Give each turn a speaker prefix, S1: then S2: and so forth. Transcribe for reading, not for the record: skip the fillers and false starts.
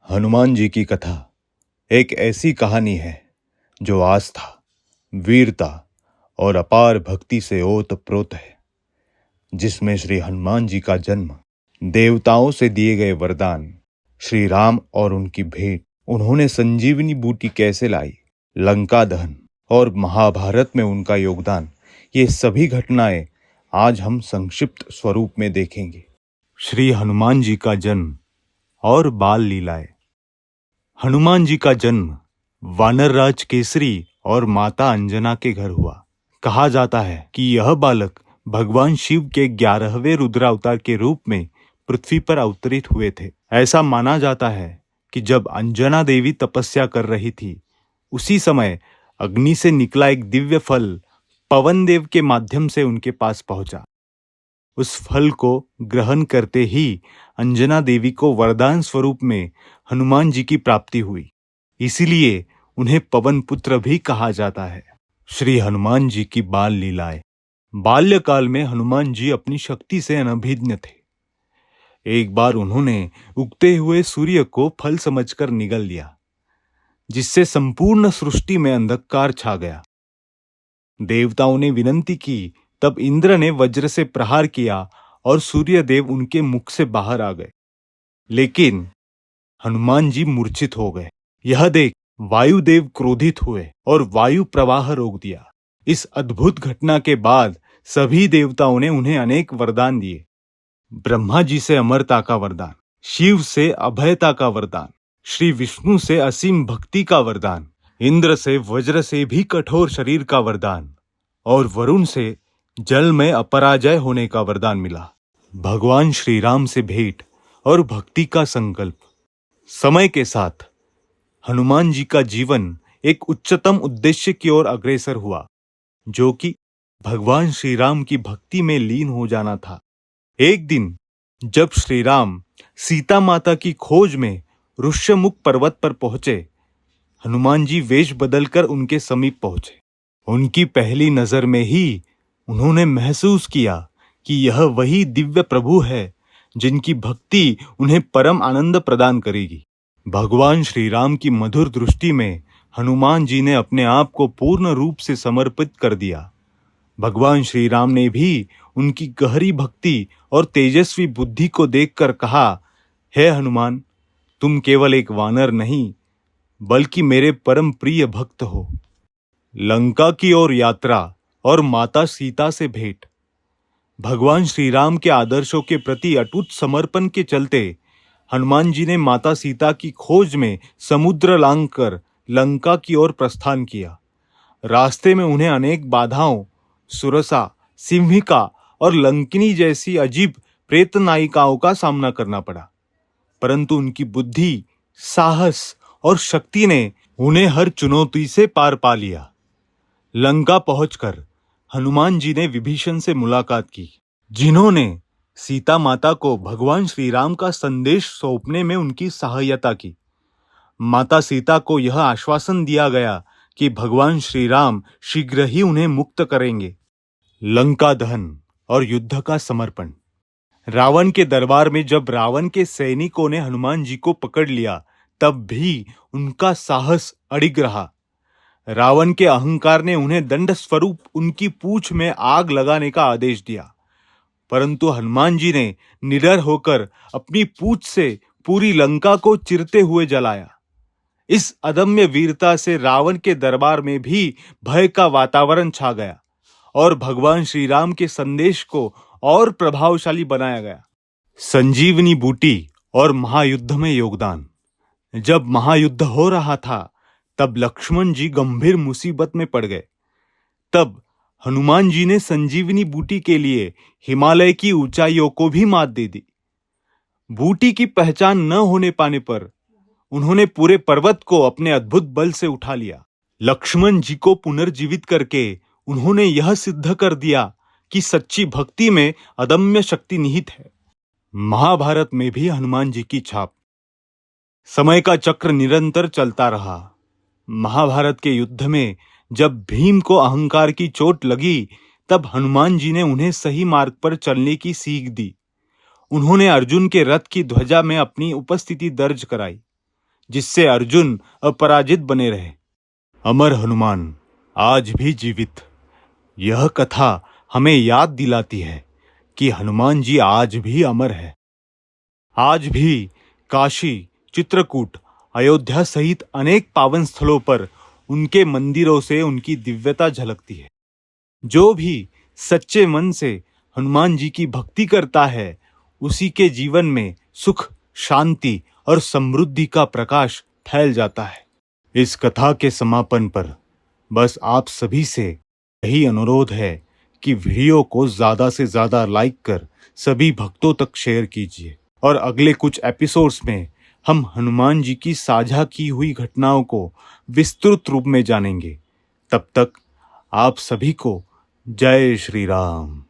S1: हनुमान जी की कथा एक ऐसी कहानी है जो आस्था, वीरता और अपार भक्ति से ओतप्रोत है, जिसमें श्री हनुमान जी का जन्म, देवताओं से दिए गए वरदान, श्री राम और उनकी भेंट, उन्होंने संजीवनी बूटी कैसे लाई, लंका दहन और महाभारत में उनका योगदान, ये सभी घटनाएं आज हम संक्षिप्त स्वरूप में देखेंगे। श्री हनुमान जी का जन्म और बाल लीलाएं। हनुमान जी का जन्म वानर राज केसरी और माता अंजना के घर हुआ। कहा जाता है कि यह बालक भगवान शिव के 11वें रुद्रावतार के रूप में पृथ्वी पर अवतरित हुए थे। ऐसा माना जाता है कि जब अंजना देवी तपस्या कर रही थी, उसी समय अग्नि से निकला एक दिव्य फल पवन देव के माध्यम से उनके पास पहुंचा। उस फल को ग्रहण करते ही अंजना देवी को वरदान स्वरूप में हनुमान जी की प्राप्ति हुई, इसीलिए उन्हें पवन पुत्र भी कहा जाता है। श्री हनुमान जी की बाल लीलाएं। बाल्यकाल में हनुमान जी अपनी शक्ति से अनभिज्ञ थे। एक बार उन्होंने उगते हुए सूर्य को फल समझकर निगल लिया, जिससे संपूर्ण सृष्टि में अंधकार छा गया। देवताओं ने विनती की, तब इंद्र ने वज्र से प्रहार किया और सूर्य देव उनके मुख से बाहर आ गए, लेकिन हनुमान जी मूर्छित हो गए। यह देख वायुदेव क्रोधित हुए और वायु प्रवाह रोक दिया। इस अद्भुत घटना के बाद सभी देवताओं ने उन्हें अनेक वरदान दिए। ब्रह्मा जी से अमरता का वरदान, शिव से अभयता का वरदान, श्री विष्णु से असीम भक्ति का वरदान, इंद्र से वज्र से भी कठोर शरीर का वरदान और वरुण से जल में अपराजय होने का वरदान मिला। भगवान श्री राम से भेंट और भक्ति का संकल्प। समय के साथ हनुमान जी का जीवन एक उच्चतम उद्देश्य की ओर अग्रसर हुआ, जो कि भगवान श्री राम की भक्ति में लीन हो जाना था। एक दिन जब श्री राम सीता माता की खोज में ऋष्यमुख पर्वत पर पहुंचे, हनुमान जी वेश बदलकर उनके समीप पहुंचे। उनकी पहली नजर में ही उन्होंने महसूस किया कि यह वही दिव्य प्रभु है जिनकी भक्ति उन्हें परम आनंद प्रदान करेगी। भगवान श्री राम की मधुर दृष्टि में हनुमान जी ने अपने आप को पूर्ण रूप से समर्पित कर दिया। भगवान श्री राम ने भी उनकी गहरी भक्ति और तेजस्वी बुद्धि को देखकर कहा, हे हनुमान, तुम केवल एक वानर नहीं बल्कि मेरे परम प्रिय भक्त हो। लंका की ओर यात्रा और माता सीता से भेंट। भगवान श्री राम के आदर्शों के प्रति अटूट समर्पण के चलते हनुमान जी ने माता सीता की खोज में समुद्र लांघकर लंका की ओर प्रस्थान किया। रास्ते में उन्हें अनेक बाधाओं, सुरसा, सिंहिका और लंकिनी जैसी अजीब प्रेत नायिकाओं का सामना करना पड़ा, परंतु उनकी बुद्धि, साहस और शक्ति ने उन्हें हर चुनौती से पार पा लिया। लंका पहुंचकर हनुमान जी ने विभीषण से मुलाकात की, जिन्होंने सीता माता को भगवान श्री राम का संदेश सौंपने में उनकी सहायता की। माता सीता को यह आश्वासन दिया गया कि भगवान श्री राम शीघ्र ही उन्हें मुक्त करेंगे। लंका दहन और युद्ध का समर्पण। रावण के दरबार में जब रावण के सैनिकों ने हनुमान जी को पकड़ लिया, तब भी उनका साहस अडिग रहा। रावण के अहंकार ने उन्हें दंड स्वरूप उनकी पूंछ में आग लगाने का आदेश दिया, परंतु हनुमान जी ने निडर होकर अपनी पूंछ से पूरी लंका को चिरते हुए जलाया। इस अदम्य वीरता से रावण के दरबार में भी भय का वातावरण छा गया और भगवान श्री राम के संदेश को और प्रभावशाली बनाया गया। संजीवनी बूटी और महायुद्ध में योगदान। जब महायुद्ध हो रहा था, तब लक्ष्मण जी गंभीर मुसीबत में पड़ गए। तब हनुमान जी ने संजीवनी बूटी के लिए हिमालय की ऊंचाइयों को भी मात दे दी। बूटी की पहचान न होने पाने पर उन्होंने पूरे पर्वत को अपने अद्भुत बल से उठा लिया। लक्ष्मण जी को पुनर्जीवित करके उन्होंने यह सिद्ध कर दिया कि सच्ची भक्ति में अदम्य शक्ति निहित है। महाभारत में भी हनुमान जी की छाप। समय का चक्र निरंतर चलता रहा। महाभारत के युद्ध में जब भीम को अहंकार की चोट लगी, तब हनुमान जी ने उन्हें सही मार्ग पर चलने की सीख दी। उन्होंने अर्जुन के रथ की ध्वजा में अपनी उपस्थिति दर्ज कराई। जिससे अर्जुन अपराजित बने रहे। अमर हनुमान आज भी जीवित। यह कथा हमें याद दिलाती है कि हनुमान जी आज भी अमर है। आज भी काशी, चित्रकूट, अयोध्या सहित अनेक पावन स्थलों पर उनके मंदिरों से उनकी दिव्यता झलकती है। जो भी सच्चे मन से हनुमान जी की भक्ति करता है, उसी के जीवन में सुख, शांति और समृद्धि का प्रकाश फैल जाता है। इस कथा के समापन पर बस आप सभी से यही अनुरोध है कि वीडियो को ज़्यादा से ज़्यादा लाइक कर सभी भक्तों तक शेयर कीजिए और अगले कुछ एपिसोड्स में हम हनुमान जी की साझा की हुई घटनाओं को विस्तृत रूप में जानेंगे। तब तक आप सभी को जय श्री राम।